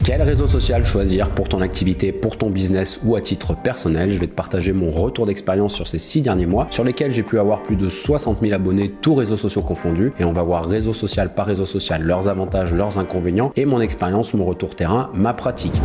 Quel réseau social choisir pour ton activité, pour ton business ou à titre personnel? Je vais te partager mon retour d'expérience sur ces 6 derniers mois sur lesquels j'ai pu avoir plus de 60 000 abonnés, tous réseaux sociaux confondus, et on va voir réseau social par réseau social, leurs avantages, leurs inconvénients et mon expérience, mon retour terrain, ma pratique.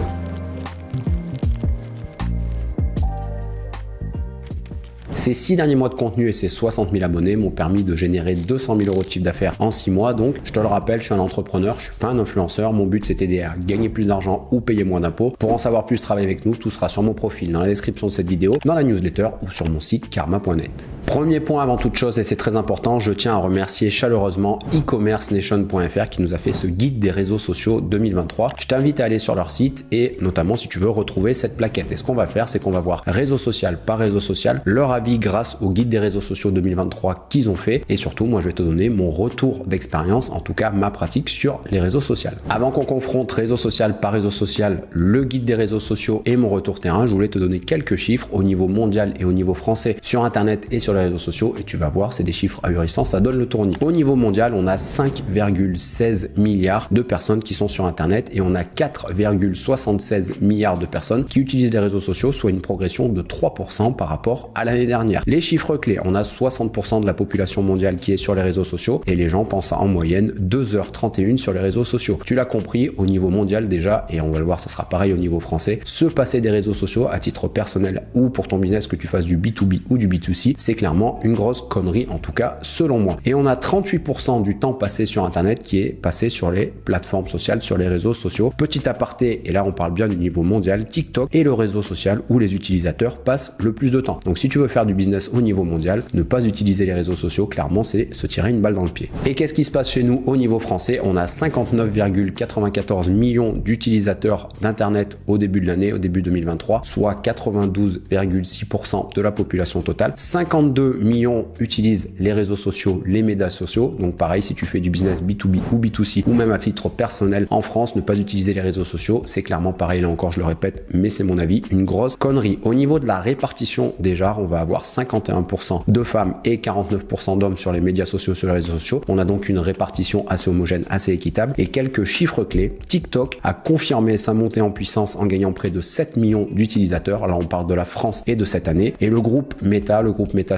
Ces 6 derniers mois de contenu et ces 60 000 abonnés m'ont permis de générer 200 000 € de chiffre d'affaires en 6 mois. Donc, je te le rappelle, je suis un entrepreneur, je suis pas un influenceur. Mon but, c'est d'aider à gagner plus d'argent ou payer moins d'impôts. Pour en savoir plus, travaille avec nous. Tout sera sur mon profil, dans la description de cette vidéo, dans la newsletter ou sur mon site karma.net. Premier point avant toute chose, et c'est très important, je tiens à remercier chaleureusement e-commercenation.fr qui nous a fait ce guide des réseaux sociaux 2023. Je t'invite à aller sur leur site et notamment si tu veux retrouver cette plaquette. Et ce qu'on va faire, c'est qu'on va voir réseau social par réseau social, leur avis grâce au guide des réseaux sociaux 2023 qu'ils ont fait, et surtout moi je vais te donner mon retour d'expérience, en tout cas ma pratique sur les réseaux sociaux. Avant qu'on confronte réseau social par réseau social, le guide des réseaux sociaux et mon retour terrain, je voulais te donner quelques chiffres au niveau mondial et au niveau français sur internet et sur les réseaux sociaux, et tu vas voir, c'est des chiffres ahurissants, ça donne le tournis. Au niveau mondial, on a 5,16 milliards de personnes qui sont sur internet et on a 4,76 milliards de personnes qui utilisent les réseaux sociaux, soit une progression de 3% par rapport à l'année dernière. Les chiffres clés, on a 60% de la population mondiale qui est sur les réseaux sociaux et les gens pensent en moyenne 2h31 sur les réseaux sociaux. Tu l'as compris, au niveau mondial déjà, et on va le voir, ça sera pareil au niveau français, se passer des réseaux sociaux à titre personnel ou pour ton business, que tu fasses du B2B ou du B2C, c'est clairement une grosse connerie, en tout cas selon moi. Et on a 38% du temps passé sur internet qui est passé sur les plateformes sociales, sur les réseaux sociaux. Petit aparté, et là on parle bien du niveau mondial, TikTok est le réseau social où les utilisateurs passent le plus de temps. Donc si tu veux faire du business au niveau mondial, ne pas utiliser les réseaux sociaux, clairement c'est se tirer une balle dans le pied. Et qu'est-ce qui se passe chez nous au niveau français? On a 59,94 millions d'utilisateurs d'internet au début de l'année, au début 2023, soit 92,6% de la population totale. 52 millions utilisent les réseaux sociaux, les médias sociaux. Donc pareil, si tu fais du business B2B ou B2C ou même à titre personnel en France, ne pas utiliser les réseaux sociaux, c'est clairement pareil, là encore je le répète, mais c'est mon avis, une grosse connerie. Au niveau de la répartition déjà, on va avoir 51% de femmes et 49% d'hommes sur les médias sociaux, sur les réseaux sociaux. On a donc une répartition assez homogène, assez équitable. Et quelques chiffres clés, TikTok a confirmé sa montée en puissance en gagnant près de 7 millions d'utilisateurs. Là, on parle de la France et de cette année. Et le groupe Meta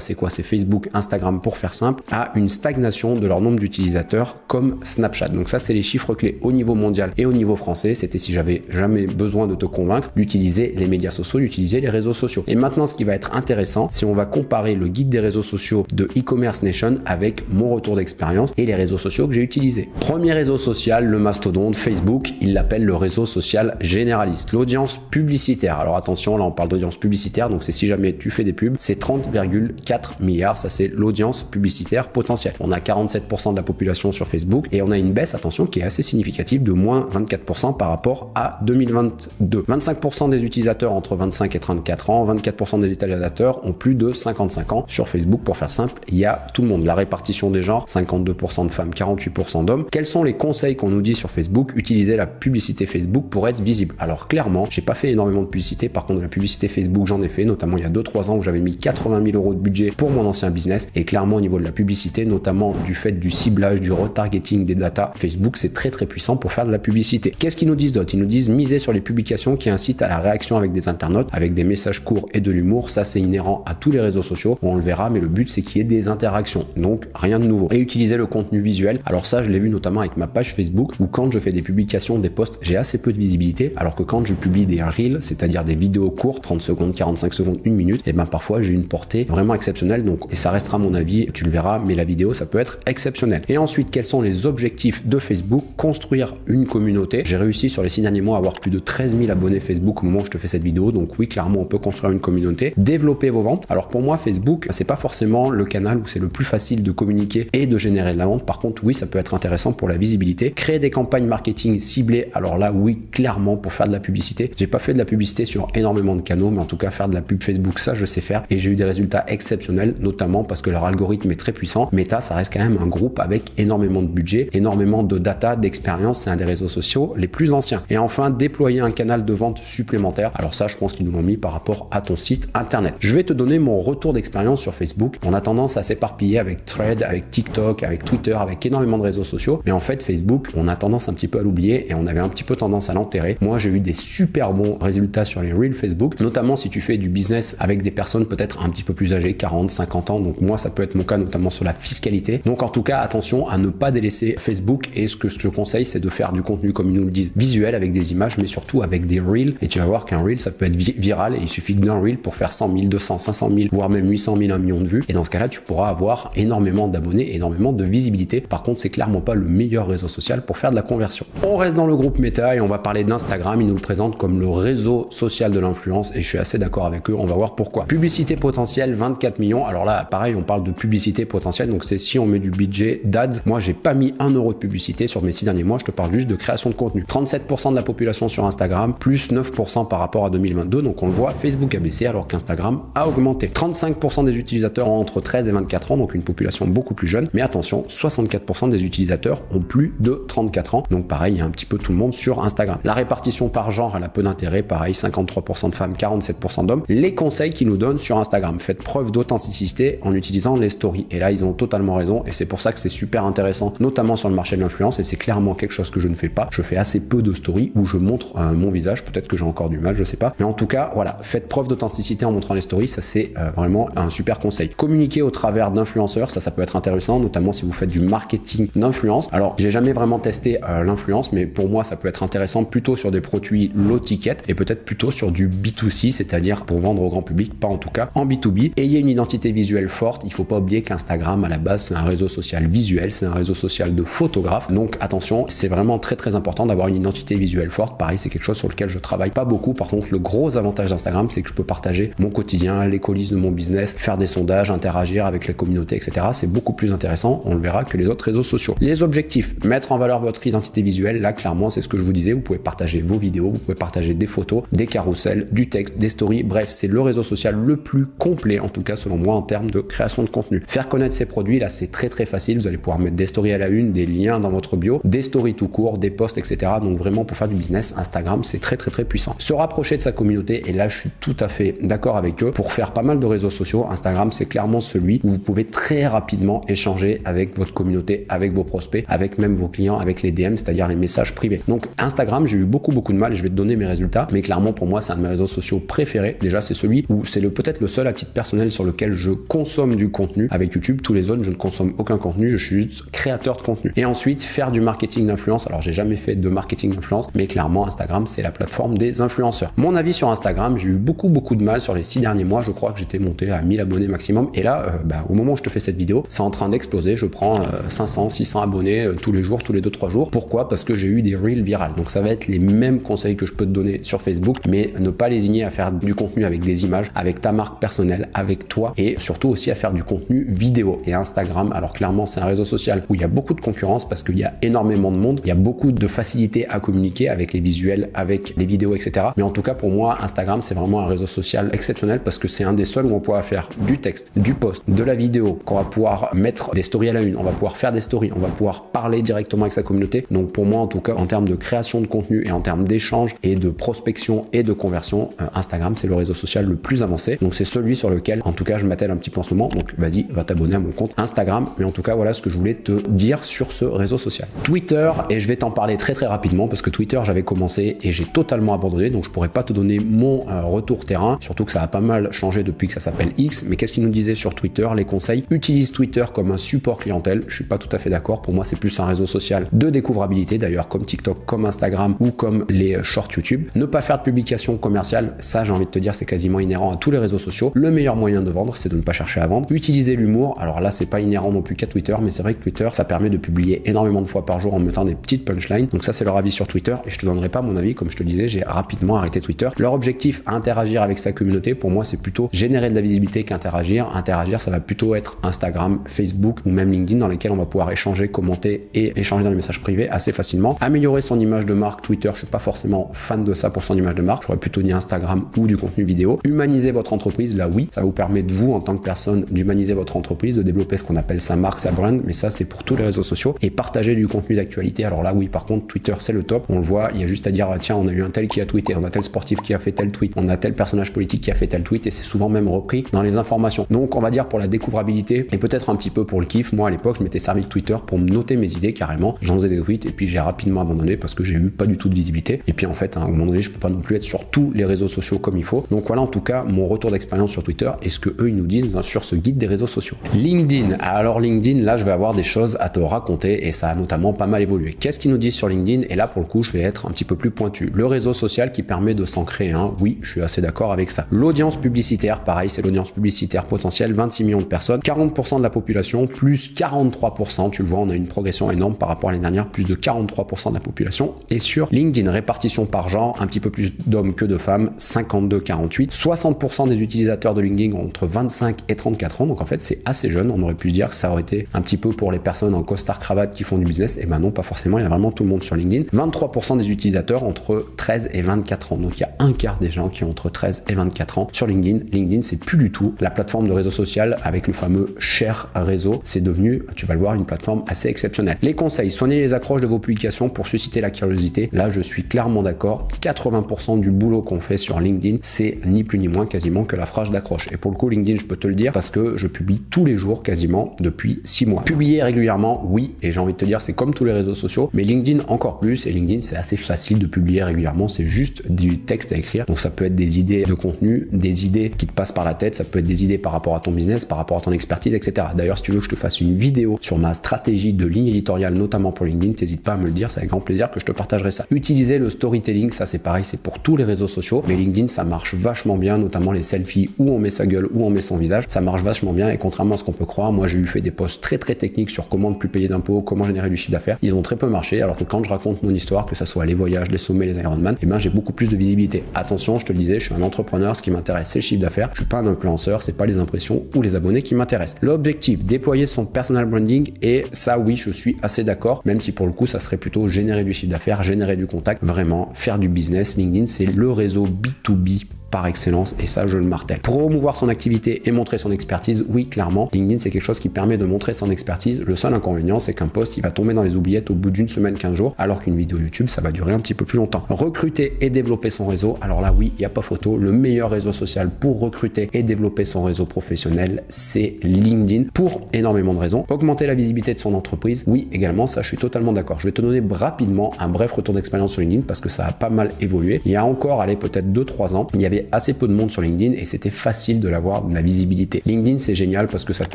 c'est quoi? C'est Facebook, Instagram pour faire simple, a une stagnation de leur nombre d'utilisateurs comme Snapchat. Donc ça, c'est les chiffres clés au niveau mondial et au niveau français. C'était si j'avais jamais besoin de te convaincre d'utiliser les médias sociaux, d'utiliser les réseaux sociaux. Et maintenant, ce qui va être intéressant, si on va comparer le guide des réseaux sociaux de e-commerce nation avec mon retour d'expérience et les réseaux sociaux que j'ai utilisés. Premier réseau social, le mastodonte Facebook, il l'appelle le réseau social généraliste. L'audience publicitaire, alors attention, là on parle d'audience publicitaire, donc c'est si jamais tu fais des pubs, c'est 30,4 milliards, ça c'est l'audience publicitaire potentielle. On a 47% de la population sur Facebook et on a une baisse, attention, qui est assez significative de moins 24% par rapport à 2022. 25% des utilisateurs entre 25 et 34 ans, 24% des utilisateurs ont plus de 55 ans. Sur Facebook, pour faire simple, il y a tout le monde. La répartition des genres, 52% de femmes, 48% d'hommes. Quels sont les conseils qu'on nous dit sur Facebook? Utiliser la publicité Facebook pour être visible. Alors clairement, j'ai pas fait énormément de publicité. Par contre, de la publicité Facebook, j'en ai fait, notamment il y a 2-3 ans où j'avais mis 80 000 € de budget pour mon ancien business. Et clairement, au niveau de la publicité, notamment du fait du ciblage, du retargeting des datas, Facebook, c'est très très puissant pour faire de la publicité. Qu'est-ce qu'ils nous disent d'autre? Ils nous disent miser sur les publications qui incitent à la réaction avec des internautes, avec des messages courts et de l'humour. Ça, c'est inhérent à tous les réseaux sociaux. On le verra, mais le but, c'est qu'il y ait des interactions. Donc, rien de nouveau. Et utiliser le contenu visuel. Alors ça, je l'ai vu notamment avec ma page Facebook où quand je fais des publications, des posts, j'ai assez peu de visibilité. Alors que quand je publie des reels, c'est-à-dire des vidéos courtes, 30 secondes, 45 secondes, 1 minute, et ben parfois, j'ai une portée vraiment exceptionnelle. Donc, et ça restera mon avis, tu le verras, mais la vidéo, ça peut être exceptionnel. Et ensuite, quels sont les objectifs de Facebook? Construire une communauté. J'ai réussi sur les 6 derniers mois à avoir plus de 13 000 abonnés Facebook au moment où je te fais cette vidéo. Donc oui, clairement, on peut construire une communauté. Développer vos ventes. Alors pour moi, Facebook, c'est pas forcément le canal où c'est le plus facile de communiquer et de générer de la vente. Par contre, oui, ça peut être intéressant pour la visibilité. Créer des campagnes marketing ciblées. Alors là, oui, clairement, pour faire de la publicité. J'ai pas fait de la publicité sur énormément de canaux, mais en tout cas, faire de la pub Facebook, ça, je sais faire. Et j'ai eu des résultats exceptionnels, notamment parce que leur algorithme est très puissant. Meta, ça reste quand même un groupe avec énormément de budget, énormément de data, d'expérience. C'est un des réseaux sociaux les plus anciens. Et enfin, déployer un canal de vente supplémentaire. Alors ça, je pense qu'ils nous l'ont mis par rapport à ton site internet. Je vais te donner donner mon retour d'expérience sur Facebook. On a tendance à s'éparpiller avec Thread, avec TikTok, avec Twitter, avec énormément de réseaux sociaux. Mais en fait, Facebook, on a tendance un petit peu à l'oublier et on avait un petit peu tendance à l'enterrer. Moi, j'ai eu des super bons résultats sur les Reels Facebook, notamment si tu fais du business avec des personnes peut-être un petit peu plus âgées, 40, 50 ans. Donc moi, ça peut être mon cas, notamment sur la fiscalité. Donc en tout cas, attention à ne pas délaisser Facebook, et ce que je te conseille, c'est de faire du contenu, comme ils nous le disent, visuel, avec des images, mais surtout avec des Reels. Et tu vas voir qu'un Reel, ça peut être viral, et il suffit d'un Reel pour faire 100 000, 200, 500 000, voire même 800 000, 1 million de vues. Et dans ce cas-là, tu pourras avoir énormément d'abonnés, énormément de visibilité. Par contre, c'est clairement pas le meilleur réseau social pour faire de la conversion. On reste dans le groupe Meta et on va parler d'Instagram. Ils nous le présentent comme le réseau social de l'influence, et je suis assez d'accord avec eux. On va voir pourquoi. Publicité potentielle, 24 millions. Alors là, pareil, on parle de publicité potentielle. Donc c'est si on met du budget d'ads. Moi, j'ai pas mis 1 euro de publicité sur mes 6 derniers mois. Je te parle juste de création de contenu. 37% de la population sur Instagram, plus 9% par rapport à 2022. Donc on le voit, Facebook a baissé alors qu'Instagram a augmenté. 35% des utilisateurs ont entre 13 et 24 ans, donc une population beaucoup plus jeune. Mais attention, 64% des utilisateurs ont plus de 34 ans. Donc pareil, il y a un petit peu tout le monde sur Instagram. La répartition par genre, elle a peu d'intérêt. Pareil, 53% de femmes, 47% d'hommes. Les conseils qu'ils nous donnent sur Instagram: faites preuve d'authenticité en utilisant les stories. Et là, ils ont totalement raison, et c'est pour ça que c'est super intéressant, notamment sur le marché de l'influence, et c'est clairement quelque chose que je ne fais pas. Je fais assez peu de stories où je montre mon visage. Peut-être que j'ai encore du mal, je sais pas. Mais en tout cas, voilà, faites preuve d'authenticité en montrant les stories. Ça, c'est vraiment un super conseil. Communiquer au travers d'influenceurs, ça peut être intéressant, notamment si vous faites du marketing d'influence. Alors, j'ai jamais vraiment testé l'influence, mais pour moi, ça peut être intéressant plutôt sur des produits low ticket et peut-être plutôt sur du B2C, c'est-à-dire pour vendre au grand public, pas en tout cas en B2B. Ayez une identité visuelle forte. Il faut pas oublier qu'Instagram, à la base, c'est un réseau social visuel, c'est un réseau social de photographes. Donc attention, c'est vraiment très très important d'avoir une identité visuelle forte. Pareil, c'est quelque chose sur lequel je travaille pas beaucoup. Par contre, le gros avantage d'Instagram, c'est que je peux partager mon quotidien, les coulisses de mon business, faire des sondages, interagir avec les communautés, etc. C'est beaucoup plus intéressant, on le verra, que les autres réseaux sociaux. Les objectifs: mettre en valeur votre identité visuelle. Là, clairement, c'est ce que je vous disais. Vous pouvez partager vos vidéos, vous pouvez partager des photos, des carousels, du texte, des stories. Bref, c'est le réseau social le plus complet, en tout cas selon moi, en termes de création de contenu. Faire connaître ses produits, là, c'est très très facile. Vous allez pouvoir mettre des stories à la une, des liens dans votre bio, des stories tout court, des posts, etc. Donc vraiment, pour faire du business, Instagram, c'est très très très puissant. Se rapprocher de sa communauté, et là, je suis tout à fait d'accord avec eux. Pour faire pas mal de réseaux sociaux, Instagram, c'est clairement celui où vous pouvez très rapidement échanger avec votre communauté, avec vos prospects, avec même vos clients, avec les DM, c'est-à-dire les messages privés. Donc Instagram, j'ai eu beaucoup de mal, et je vais te donner mes résultats, mais clairement pour moi, c'est un de mes réseaux sociaux préférés. Déjà, c'est celui où c'est peut-être le seul à titre personnel sur lequel je consomme du contenu. Avec YouTube, tous les autres, je ne consomme aucun contenu, je suis juste créateur de contenu. Et ensuite, faire du marketing d'influence. Alors, j'ai jamais fait de marketing d'influence, mais clairement, Instagram, c'est la plateforme des influenceurs. Mon avis sur Instagram, j'ai eu beaucoup de mal sur les 6 derniers mois. Je crois que j'étais monté à 1000 abonnés maximum. Et là, au moment où je te fais cette vidéo, c'est en train d'exploser. Je prends 500, 600 abonnés tous les jours, tous les 2-3 jours. Pourquoi? Parce que j'ai eu des reels virales. Donc, ça va être les mêmes conseils que je peux te donner sur Facebook, mais ne pas lésigner à faire du contenu avec des images, avec ta marque personnelle, avec toi, et surtout aussi à faire du contenu vidéo. Et Instagram, alors clairement, c'est un réseau social où il y a beaucoup de concurrence parce qu'il y a énormément de monde, il y a beaucoup de facilité à communiquer avec les visuels, avec les vidéos, etc. Mais en tout cas, pour moi, Instagram, c'est vraiment un réseau social exceptionnel parce que c'est un des seuls où on pourra faire du texte, du post, de la vidéo, qu'on va pouvoir mettre des stories à la une, on va pouvoir faire des stories, on va pouvoir parler directement avec sa communauté. Donc pour moi, en tout cas, en termes de création de contenu et en termes d'échange et de prospection et de conversion, Instagram, c'est le réseau social le plus avancé. Donc c'est celui sur lequel, en tout cas, je m'attelle un petit peu en ce moment. Donc vas-y, va t'abonner à mon compte Instagram. Mais en tout cas, voilà ce que je voulais te dire sur ce réseau social. Twitter, et je vais t'en parler très très rapidement parce que Twitter, j'avais commencé et j'ai totalement abandonné. Donc je pourrais pas te donner mon retour terrain, surtout que ça a pas mal changé depuis que ça s'appelle X. Mais qu'est-ce qu'il nous disait sur Twitter? Les conseils: utilise Twitter comme un support clientèle. Je suis pas tout à fait d'accord. Pour moi, c'est plus un réseau social de découvrabilité, d'ailleurs, comme TikTok, comme Instagram ou comme les shorts YouTube. Ne pas faire de publication commerciale, ça, j'ai envie de te dire, c'est quasiment inhérent à tous les réseaux sociaux. Le meilleur moyen de vendre, c'est de ne pas chercher à vendre. Utiliser l'humour. Alors là, c'est pas inhérent non plus qu'à Twitter, mais c'est vrai que Twitter, ça permet de publier énormément de fois par jour en mettant des petites punchlines. Donc ça, c'est leur avis sur Twitter, et je te donnerai pas mon avis. Comme je te disais, j'ai rapidement arrêté Twitter. Leur objectif: interagir avec sa communauté. Pour moi, c'est plutôt générer de la visibilité qu'interagir. Interagir, ça va plutôt être Instagram, Facebook ou même LinkedIn, dans lesquels on va pouvoir échanger, commenter et échanger dans les messages privés assez facilement. Améliorer son image de marque. Twitter, je suis pas forcément fan de ça pour son image de marque. J'aurais plutôt dit Instagram ou du contenu vidéo. Humaniser votre entreprise. Là, oui, ça vous permet de vous, en tant que personne, d'humaniser votre entreprise, de développer ce qu'on appelle sa marque, sa brand. Mais ça, c'est pour tous les réseaux sociaux. Et partager du contenu d'actualité. Alors là, oui, par contre, Twitter, c'est le top. On le voit, il y a juste à dire, tiens, on a eu un tel qui a tweeté, on a tel sportif qui a fait tel tweet, on a tel personnage politique qui a fait tel tweet, et c'est souvent souvent même repris dans les informations. Donc on va dire pour la découvrabilité et peut-être un petit peu pour le kiff, moi à l'époque je m'étais servi de Twitter pour me noter mes idées carrément, j'en faisais des tweets et puis j'ai rapidement abandonné parce que j'ai eu pas du tout de visibilité et puis en fait à un moment donné je peux pas non plus être sur tous les réseaux sociaux comme il faut. Donc voilà en tout cas mon retour d'expérience sur Twitter et ce que eux ils nous disent sur ce guide des réseaux sociaux. LinkedIn, alors LinkedIn là je vais avoir des choses à te raconter et ça a notamment pas mal évolué. Qu'est-ce qu'ils nous disent sur LinkedIn? Et là pour le coup je vais être un petit peu plus pointu. Le réseau social qui permet de s'en créer un, oui je suis assez d'accord avec ça. L'audience publicitaire, pareil c'est l'audience publicitaire potentielle, 26 millions de personnes, 40% de la population, plus 43%, tu le vois on a une progression énorme par rapport à l'année dernière, plus de 43% de la population. Et sur LinkedIn, répartition par genre, un petit peu plus d'hommes que de femmes, 52-48, 60% des utilisateurs de LinkedIn ont entre 25 et 34 ans, donc en fait c'est assez jeune, on aurait pu se dire que ça aurait été un petit peu pour les personnes en costard cravate qui font du business, et ben non pas forcément, il y a vraiment tout le monde sur LinkedIn. 23% des utilisateurs entre 13 et 24 ans, donc il y a un quart des gens qui ont entre 13 et 24 ans sur LinkedIn. LinkedIn c'est plus du tout la plateforme de réseau social avec le fameux cher réseau, c'est devenu, tu vas le voir, une plateforme assez exceptionnelle. Les conseils, soignez les accroches de vos publications pour susciter la curiosité, là je suis clairement d'accord, 80% du boulot qu'on fait sur LinkedIn c'est ni plus ni moins quasiment que la phrase d'accroche, et pour le coup LinkedIn je peux te le dire parce que je publie tous les jours quasiment depuis 6 mois. Publier régulièrement, oui, et j'ai envie de te dire c'est comme tous les réseaux sociaux, mais LinkedIn encore plus, et LinkedIn c'est assez facile de publier régulièrement, c'est juste du texte à écrire, donc ça peut être des idées de contenu, des idées qui te passent par la tête, ça peut être des idées par rapport à ton business, par rapport à ton expertise, etc. D'ailleurs si tu veux que je te fasse une vidéo sur ma stratégie de ligne éditoriale notamment pour LinkedIn, n'hésite pas à me le dire, c'est avec grand plaisir que je te partagerai ça. Utiliser le storytelling, ça c'est pareil, c'est pour tous les réseaux sociaux, mais LinkedIn ça marche vachement bien, notamment les selfies où on met sa gueule, où on met son visage, ça marche vachement bien, et contrairement à ce qu'on peut croire, moi j'ai eu fait des posts très techniques sur comment ne plus payer d'impôts, comment générer du chiffre d'affaires, ils ont très peu marché, alors que quand je raconte mon histoire, que ça soit les voyages, les sommets, les Ironman, et ben j'ai beaucoup plus de visibilité. Attention, je te le disais, je suis un entrepreneur, ce qui m'intéresse c'est le chiffre d'affaires, je suis pas un influenceur, c'est pas les impressions ou les abonnés qui m'intéressent. L'objectif, déployer son personal branding, et ça oui je suis assez d'accord, même si pour le coup ça serait plutôt générer du chiffre d'affaires, générer du contact, vraiment faire du business. LinkedIn c'est le réseau B2B par excellence, et ça je le martèle. Promouvoir son activité et montrer son expertise, oui clairement, LinkedIn c'est quelque chose qui permet de montrer son expertise. Le seul inconvénient c'est qu'un post il va tomber dans les oubliettes au bout d'une semaine, 15 jours, alors qu'une vidéo YouTube ça va durer un petit peu plus longtemps. Recruter et développer son réseau, alors là oui, il n'y a pas photo, le meilleur réseau social pour recruter et développer son réseau professionnel c'est LinkedIn, pour énormément de raisons. Augmenter la visibilité de son entreprise, oui également, ça je suis totalement d'accord. Je vais te donner rapidement un bref retour d'expérience sur LinkedIn parce que ça a pas mal évolué. Il y a encore, allez, peut-être 2-3 ans, il y avait assez peu de monde sur LinkedIn et c'était facile de l'avoir de la visibilité. LinkedIn c'est génial parce que ça te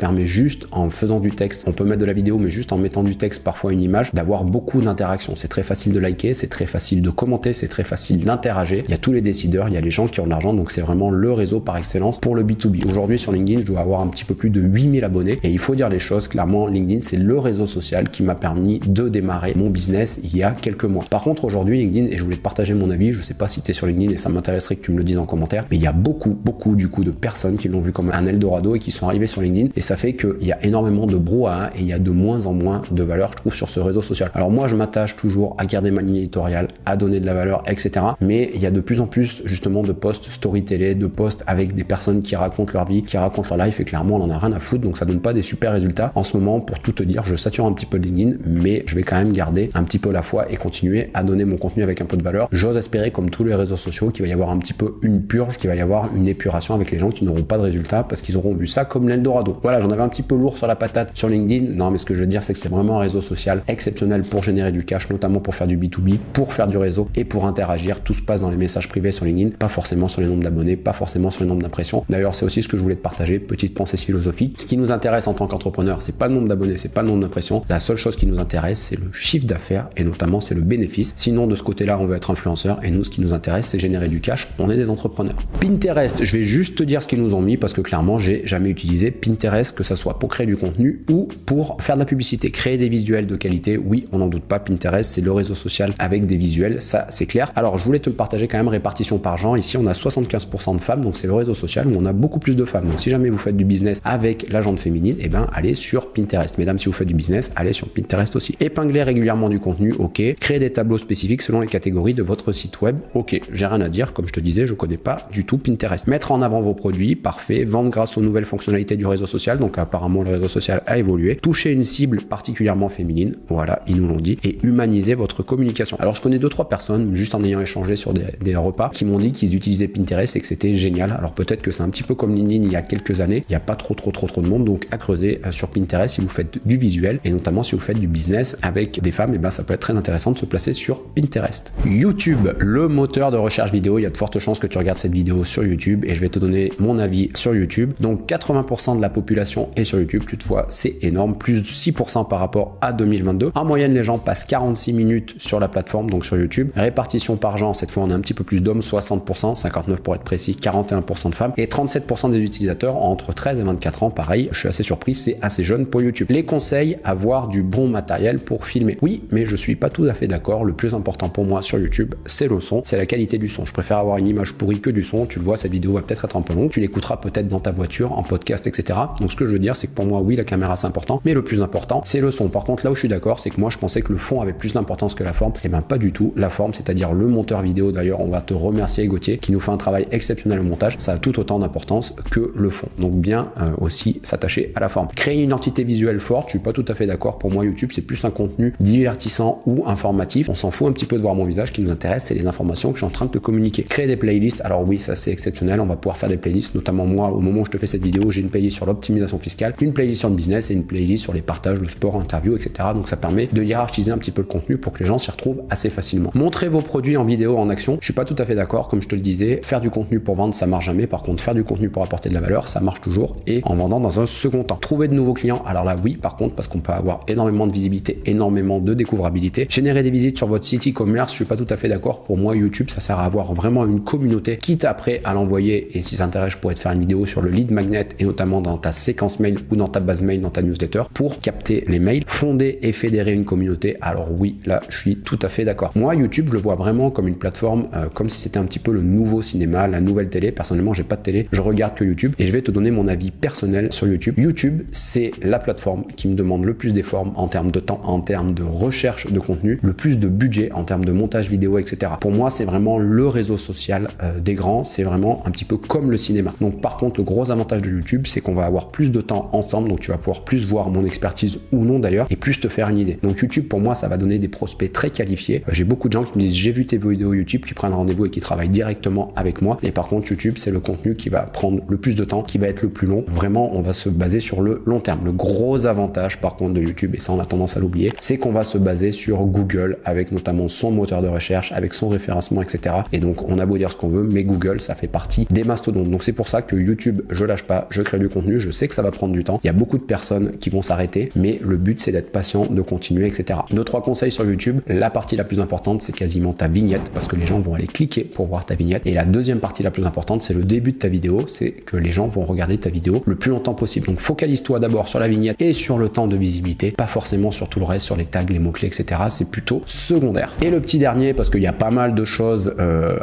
permet juste en faisant du texte, on peut mettre de la vidéo mais juste en mettant du texte, parfois une image, d'avoir beaucoup d'interactions. C'est très facile de liker, c'est très facile de commenter, c'est très facile d'interagir. Il y a tous les décideurs, il y a les gens qui ont de l'argent, donc c'est vraiment le réseau par excellence pour le B2B. Aujourd'hui sur LinkedIn je dois avoir un petit peu plus de 8000 abonnés et il faut dire les choses clairement, LinkedIn c'est le réseau social qui m'a permis de démarrer mon business il y a quelques mois. Par contre aujourd'hui LinkedIn, et je voulais te partager mon avis, je sais pas si tu es sur LinkedIn et ça m'intéresserait que tu me le dises en commentaire, mais il y a beaucoup du coup de personnes qui l'ont vu comme un Eldorado et qui sont arrivées sur LinkedIn, et ça fait qu'il y a énormément de brouhaha et il y a de moins en moins de valeur je trouve sur ce réseau social. Alors moi je m'attache toujours à garder ma ligne éditoriale, à donner de la valeur, etc. Mais il y a de plus en plus justement de posts storytellés, de posts avec des personnes qui racontent leur vie, qui racontent leur life, et clairement on en a rien à foutre, donc ça donne pas des super résultats. En ce moment, pour tout te dire, je sature un petit peu de LinkedIn, mais je vais quand même garder un petit peu la foi et continuer à donner mon contenu avec un peu de valeur. J'ose espérer, comme tous les réseaux sociaux, qu'il va y avoir un petit peu une purge, qu'il va y avoir une épuration avec les gens qui n'auront pas de résultats parce qu'ils auront vu ça comme l'Eldorado. Voilà, j'en avais un petit peu lourd sur la patate sur LinkedIn. Non, mais ce que je veux dire, c'est que c'est vraiment un réseau social exceptionnel pour générer du cash, notamment pour faire du B2B, pour faire du réseau et pour interagir. Tout se passe dans les messages privés sur LinkedIn, pas forcément sur les nombres d'abonnés, pas forcément sur les nombres d'impressions. D'ailleurs, c'est aussi ce que je voulais te partager, petite pensée philosophique. Ce qui nous intéresse en tant qu'entrepreneur, c'est pas le nombre d'abonnés, c'est pas le nombre d'impressions. La seule chose qui nous intéresse, c'est le chiffre d'affaires et notamment c'est le bénéfice. Sinon, de ce côté-là, on veut être influenceur et nous, ce qui nous intéresse, c'est générer du cash. On est des entrepreneurs. Pinterest, je vais juste te dire ce qu'ils nous ont mis parce que clairement, j'ai jamais utilisé Pinterest, que ça soit pour créer du contenu ou pour faire de la publicité, créer des visuels de qualité. Oui, on n'en doute pas, Pinterest, c'est le réseau social avec des visuels, ça c'est clair. Alors, je voulais te le partager quand même, répartition par genre. Ici, on a 75% de femmes, donc c'est le réseau social où on a beaucoup plus de femmes. Donc, si jamais vous faites du business avec la gente féminine, eh ben, allez sur Pinterest. Mesdames, si vous faites du business, allez sur Pinterest aussi. Épingler régulièrement du contenu, ok. Créer des tableaux spécifiques selon les catégories de votre site web, ok. J'ai rien à dire, comme je te disais, je connais pas du tout Pinterest. Mettre en avant vos produits, parfait. Vendre grâce aux nouvelles fonctionnalités du réseau social, donc apparemment le réseau social a évolué. Toucher une cible particulièrement féminine, voilà, ils nous l'ont dit, et humaniser votre communication. Alors je connais 2-3 personnes, juste en ayant échangé sur des repas, qui m'ont dit qu'ils utilisaient Pinterest et que c'était génial. Alors peut-être que c'est un petit peu comme LinkedIn il y a quelques années, il n'y a pas trop de monde, donc à creuser sur Pinterest si vous faites du visuel, et notamment si vous faites du business avec des femmes, et ben ça peut être très intéressant de se placer sur Pinterest. YouTube, le moteur de recherche vidéo, il y a de fortes chances que tu regardes cette vidéo sur YouTube, et je vais te donner mon avis sur YouTube. Donc 80% de la population est sur YouTube, toutefois c'est énorme, plus de 6% par rapport à 2022. En moyenne, les gens passent 46 minutes sur la plateforme, donc sur YouTube. Répartition par genre, cette fois on a un petit peu plus d'hommes, 60%, 59 pour être précis, 41% de femmes, et 37% des utilisateurs entre 13 et 24 ans. Pareil, je suis assez surpris, c'est assez jeune pour YouTube. Les conseils, avoir du bon matériel pour filmer. Oui, mais je suis pas tout à fait d'accord. Le plus important pour moi sur YouTube, c'est le son, c'est la qualité du son. Je préfère avoir une image pourrie que du son. Tu le vois, cette vidéo va peut-être être un peu longue. Tu l'écouteras peut-être dans ta voiture, en podcast, etc. Donc ce que je veux dire, c'est que pour moi, oui, la caméra c'est important, mais le plus important, c'est le son. Par contre, là où je suis d'accord, c'est que moi, je pensais que le fond avait plus d'importance que la forme. Et ben pas du tout. La forme, c'est-à-dire le monteur vidéo. D'ailleurs, on va te remercier, Gauthier, qui nous fait un travail exceptionnel au montage. Ça a tout autant d'importance que le fond. Donc bien aussi s'attacher à la forme. Créer une identité visuelle forte, je suis pas tout à fait d'accord. Pour moi, YouTube, c'est plus un contenu divertissant ou informatif. On s'en fout un petit peu de voir mon visage. Ce qui nous intéresse, c'est les informations que je suis en train de te communiquer. Créer des playlists, alors oui, ça c'est exceptionnel. On va pouvoir faire des playlists, notamment moi, au moment où je te fais cette vidéo, j'ai une playlist sur l'optimisation fiscale, une playlist sur le business et une playlist sur les partages, le sport, interview, etc. Donc ça permet de hiérarchiser un petit peu le contenu pour que les gens s'y retrouvent assez facilement. Montrer vos produits en vidéo, en action, je suis pas tout à fait d'accord. Comme je te le disais, faire du contenu pour vendre, ça marche jamais. Par contre, faire du contenu pour apporter de la valeur, ça marche toujours, et en vendant dans un second temps. Trouver de nouveaux clients, alors là oui, par contre, parce qu'on peut avoir énormément de visibilité, énormément de découvrabilité. Générer des visites sur votre site e-commerce, je suis pas tout à fait d'accord. Pour moi, YouTube, ça sert à avoir vraiment une communauté, quitte après à l'envoyer, et si ça t'intéresse, je pourrais te faire une vidéo sur le lead magnet, et notamment dans ta séquence mail ou dans ta base mail, dans ta newsletter, pour capter les mails. Fonder et fédérer une communauté, alors oui, là, je suis tout à fait d'accord. Moi, YouTube, je le vois vraiment comme une plateforme, comme si c'était un petit peu le nouveau cinéma, la nouvelle télé. Personnellement, j'ai pas de télé, je regarde que YouTube, et je vais te donner mon avis personnel sur YouTube. YouTube, c'est la plateforme qui me demande le plus d'efforts en termes de temps, en termes de recherche de contenu, le plus de budget en termes de montage vidéo, etc. Pour moi, c'est vraiment le réseau social des grands, c'est vraiment un petit peu comme le cinéma. Donc par contre, le gros avantage de YouTube, c'est qu'on va avoir plus de temps ensemble, donc tu vas pouvoir plus voir mon expertise ou non d'ailleurs, et plus te faire une idée. Donc YouTube, pour moi, ça va donner des prospects très qualifiés. J'ai beaucoup de gens qui me disent, j'ai vu tes vidéos YouTube, qui prennent rendez-vous et qui travaillent directement avec moi. Et par contre, YouTube, c'est le contenu qui va prendre le plus de temps, qui va être le plus long. Vraiment, on va se baser sur le long terme. Le gros avantage, par contre, de YouTube, et ça, on a tendance à l'oublier, c'est qu'on va se baser sur Google, avec notamment son moteur de recherche, avec son référencement, etc. Et donc, on a beau dire ce qu'on veut, mais Google, ça fait partie des mastodontes. Donc, c'est pour ça que YouTube, je lâche pas, je crée du contenu, je sais que ça va prendre du temps. Il y a beaucoup de personnes qui vont s'arrêter, mais le but, c'est d'être patient, de continuer, etc. 2-3 conseils sur YouTube. La partie la plus importante, c'est quasiment ta vignette, parce que les gens vont aller cliquer pour voir ta vignette. Et la deuxième partie la plus importante, c'est le début de ta vidéo, c'est que les gens vont regarder ta vidéo le plus longtemps possible. Donc, focalise-toi d'abord sur la vignette et sur le temps de visibilité, pas forcément sur tout le reste, sur les tags, les mots-clés, etc. C'est plutôt secondaire. Et le petit dernier, parce qu'il y a pas mal de choses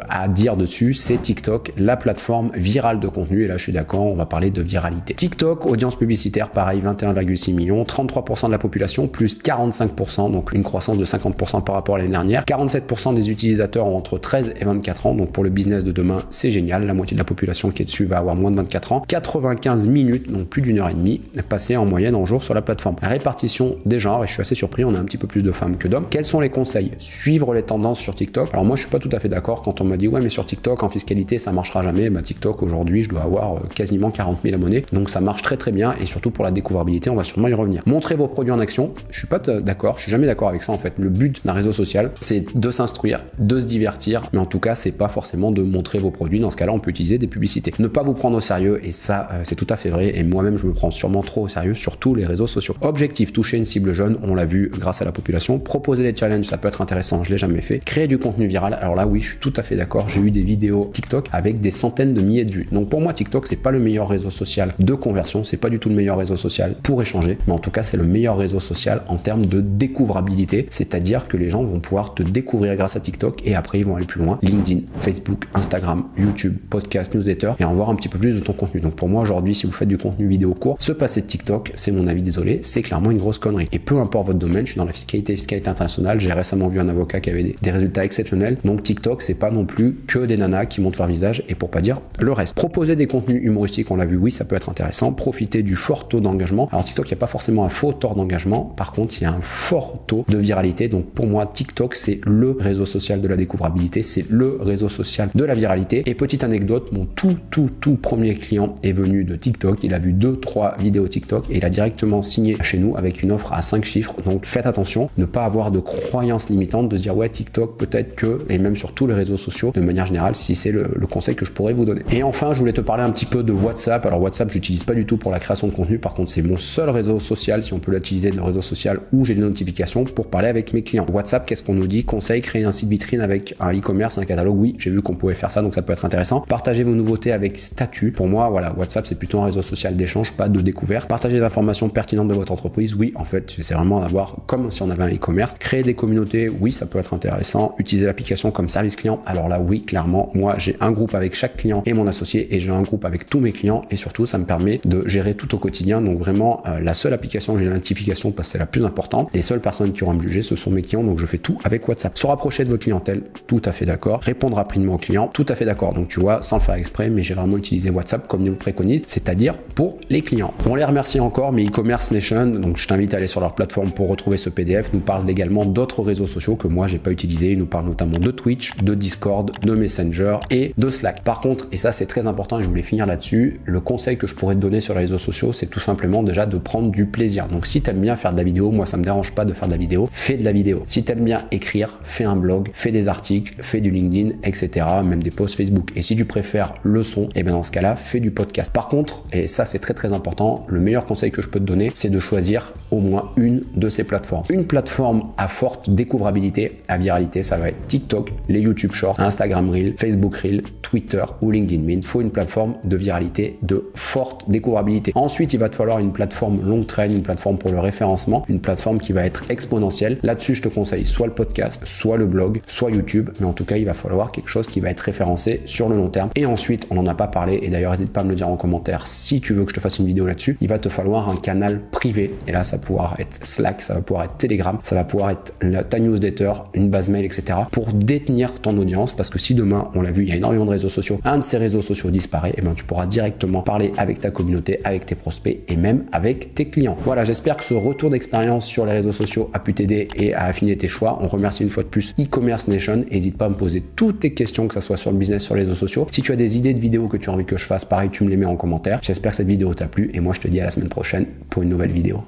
à dire dessus, c'est TikTok, la plateforme virale de contenu. Et là, je suis d'accord, on va parler de viralité. TikTok, audience publicitaire, pareil, 21,6 millions, 33% de la population, plus 45%, donc une croissance de 50% par rapport à l'année dernière. 47% des utilisateurs ont entre 13 et 24 ans, donc pour le business de demain, c'est génial. La moitié de la population qui est dessus va avoir moins de 24 ans. 95 minutes, donc plus d'une heure et demie, passées en moyenne en jour sur la plateforme. La répartition des genres, et je suis assez surpris, on a un petit peu plus de femmes que d'hommes. Quels sont les conseils? Suivre les tendances sur TikTok. Alors moi, je suis pas tout à fait d'accord quand on m'a dit ouais, mais sur TikTok, en fiscalité, ça marchera jamais. Bah, TikTok, aujourd'hui, je dois avoir quasiment 40 000 abonnés. Donc ça marche très très bien, et surtout pour la découvrabilité, on va sûrement y revenir. Montrez vos produits en action. Je suis pas d'accord, je suis jamais d'accord avec ça en fait. Le but d'un réseau social, c'est de s'instruire, de se divertir, mais en tout cas, c'est pas forcément de montrer vos produits. Dans ce cas-là, on peut utiliser des publicités. Ne pas vous prendre au sérieux, et ça, c'est tout à fait vrai. Et moi-même, je me prends sûrement trop au sérieux sur tous les réseaux sociaux. Objectif, toucher une cible jeune, on l'a vu grâce à la population. Proposer des challenges, ça peut être intéressant, je l'ai jamais fait. Créer du contenu viral, alors là, oui, je suis tout à fait d'accord. J'ai eu des vidéos TikTok avec des centaines de milliers de vues. Donc pour moi, TikTok, c'est pas le meilleur réseau social de conversion, c'est pas du tout le meilleur réseau social pour échanger, mais en tout cas, c'est le meilleur réseau social en termes de découvrabilité, c'est-à-dire que les gens vont pouvoir te découvrir grâce à TikTok, et après, ils vont aller plus loin. LinkedIn, Facebook, Instagram, YouTube, podcast, newsletter, et en voir un petit peu plus de ton contenu. Donc pour moi, aujourd'hui, si vous faites du contenu vidéo court, se passer de TikTok, c'est mon avis, désolé, c'est clairement une grosse connerie. Et peu importe votre domaine, je suis dans la fiscalité internationale, j'ai récemment vu un avocat qui avait des résultats exceptionnels. Donc TikTok, c'est pas non plus que des nanas qui montrent leur visage et pour pas dire le reste. Proposer des contenus humoristiques, on l'a vu, oui, ça peut être intéressant. Profiter du fort taux d'engagement. Alors TikTok, il n'y a pas forcément un faux taux d'engagement. Par contre, il y a un fort taux de viralité. Donc pour moi, TikTok, c'est le réseau social de la découvrabilité. C'est le réseau social de la viralité. Et petite anecdote, mon tout premier client est venu de TikTok. Il a vu 2-3 vidéos TikTok et il a directement signé chez nous avec une offre à 5 chiffres. Donc faites attention, ne pas avoir de croyances limitantes, de se dire ouais, TikTok peut-être que, et même sur tous les réseaux sociaux de manière générale, si c'est le conseil que je pourrais vous donner. Et enfin, je voulais te parler un petit peu de WhatsApp. Alors WhatsApp, j'utilise pas du tout pour la création de contenu. Par contre, c'est mon seul réseau social, si on peut l'utiliser, de réseau social où j'ai des notifications pour parler avec mes clients. WhatsApp, qu'est-ce qu'on nous dit? Conseil, créer un site vitrine avec un e-commerce, un catalogue. Oui, j'ai vu qu'on pouvait faire ça, donc ça peut être intéressant. Partagez vos nouveautés avec statut. Pour moi, voilà, WhatsApp, c'est plutôt un réseau social d'échange, pas de découverte. Partager des informations pertinentes de votre entreprise. Oui, en fait, c'est vraiment d'avoir comme si on avait un e-commerce. Créer des communautés. Oui, ça peut être intéressant. Utiliser l'application comme service client. Alors là, oui, clairement, moi, j'ai un groupe avec chaque client et mon associé et j'ai un groupe avec tous mes clients et surtout, ça me permet de gérer tout au quotidien. Donc vraiment, la seule application que j'ai la notification parce que c'est la plus importante. Les seules personnes qui auront à me juger, ce sont mes clients. Donc je fais tout avec WhatsApp. Se rapprocher de votre clientèle, tout à fait d'accord. Répondre rapidement aux clients, tout à fait d'accord. Donc tu vois, sans le faire exprès, mais j'ai vraiment utilisé WhatsApp comme nous le préconise, c'est-à-dire pour les clients. On les remercie encore, mais e-commerce nation, donc je t'invite à aller sur leur plateforme pour retrouver ce PDF, nous parle également d'autres réseaux sociaux que moi j'ai pas utilisé. Ils nous parlent notamment de Twitch, de Discord, de Messenger et de Slack. Par contre, et ça c'est très important et je voulais finir là-dessus, le conseil que je pourrais te donner sur les réseaux sociaux, c'est tout simplement déjà de prendre du plaisir. Donc si tu aimes bien faire de la vidéo, moi ça me dérange pas de faire de la vidéo, fais de la vidéo. Si tu aimes bien écrire, fais un blog, fais des articles, fais du LinkedIn, etc. Même des posts Facebook. Et si tu préfères le son, et bien dans ce cas-là, fais du podcast. Par contre, et ça c'est très important, le meilleur conseil que je peux te donner, c'est de choisir au moins une de ces plateformes. Une plateforme à forte découvrabilité, à viralité, ça va être TikTok, les YouTube Shorts, Instagram Reel, Facebook Reel, Twitter ou LinkedIn. Mais il faut une plateforme de viralité, de forte découvrabilité. Ensuite, il va te falloir une plateforme long train, une plateforme pour le référencement, une plateforme qui va être exponentielle. Là-dessus, je te conseille soit le podcast, soit le blog, soit YouTube. Mais en tout cas, il va falloir quelque chose qui va être référencé sur le long terme. Et ensuite, on n'en a pas parlé, et d'ailleurs, n'hésite pas à me le dire en commentaire si tu veux que je te fasse une vidéo là-dessus. Il va te falloir un canal privé. Et là, ça va pouvoir être Slack, ça va pouvoir être Telegram, ça va pouvoir être ta newsletter, une base mail, etc. pour détenir ton audience. Parce que si demain, on l'a vu, il y a énormément de réseaux sociaux, un de ces réseaux sociaux disparaît, et bien tu pourras directement parler avec ta communauté, avec tes prospects et même avec tes clients. Voilà, j'espère que ce retour d'expérience sur les réseaux sociaux a pu t'aider et à affiner tes choix. On remercie une fois de plus e-commerce nation. N'hésite pas à me poser toutes tes questions, que ce soit sur le business, sur les réseaux sociaux. Si tu as des idées de vidéos que tu as envie que je fasse, pareil, tu me les mets en commentaire. J'espère que cette vidéo t'a plu et moi je te dis à la semaine prochaine pour une nouvelle vidéo.